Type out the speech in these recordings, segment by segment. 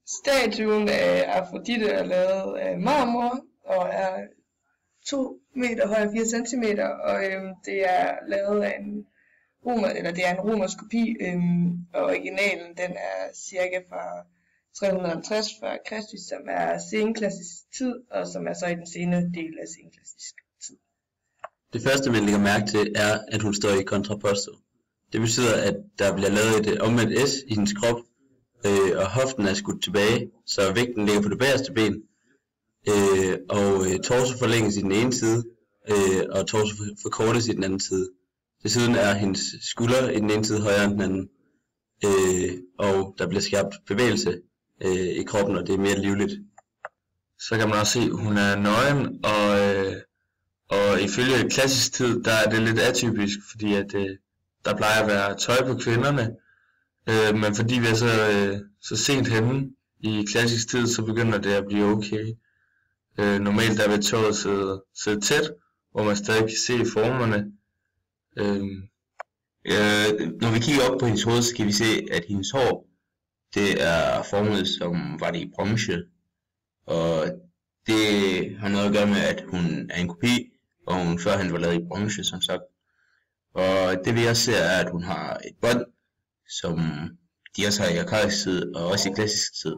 Statuen af Afrodite er lavet af marmor og er 2 meter høj og 4 centimeter, og det er lavet af en romersk kopi, og originalen den er cirka fra 350 før Kristus, som er senklassisk tid, og som er så i den senere del af senklassisk tid. Det første, man lægger mærke til, er, at hun står i contrapposto. Det betyder, at der bliver lavet et omvendt S i hendes krop, og hoften er skudt tilbage, så vægten ligger på det bagerste ben, og torso forlænges i den ene side, og torso forkortes i den anden side. Desuden er hendes skulder i den ene side højere end den anden, og der bliver skabt bevægelse i kroppen, og det er mere livligt. Så kan man også se, at hun er nøgen, og ifølge klassisk tid, der er det lidt atypisk, fordi at der plejer at være tøj på kvinderne, men fordi vi er så sent henne i klassisk tid, så begynder det at blive okay. Normalt der vil tøjet sidde tæt, hvor man stadig kan se formerne. Når vi kigger op på hendes hoved, så kan vi se, at hendes hår, det er formet som var det i bronze, og det har noget at gøre med, at hun er en kopi, og hun førhen var lavet i bronze, som sagt. Og det vi også ser er, at hun har et bånd, som de også har i arkaisk tid, og også i klassisk tid.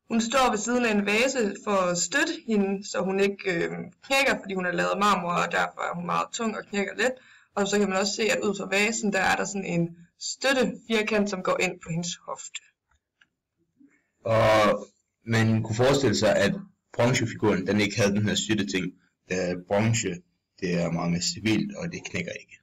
Hun står ved siden af en vase for at støtte hende, så hun ikke knækker, fordi hun er lavet af marmor, og derfor er hun meget tung og knækker let. Og så kan man også se, at ud fra vasen, der er der sådan en støttefirkant, som går ind på hendes hofte. Og man kunne forestille sig, at bronzefiguren, den ikke havde den her støtteting, da bronze, det er meget mere stabilt, og det knækker ikke.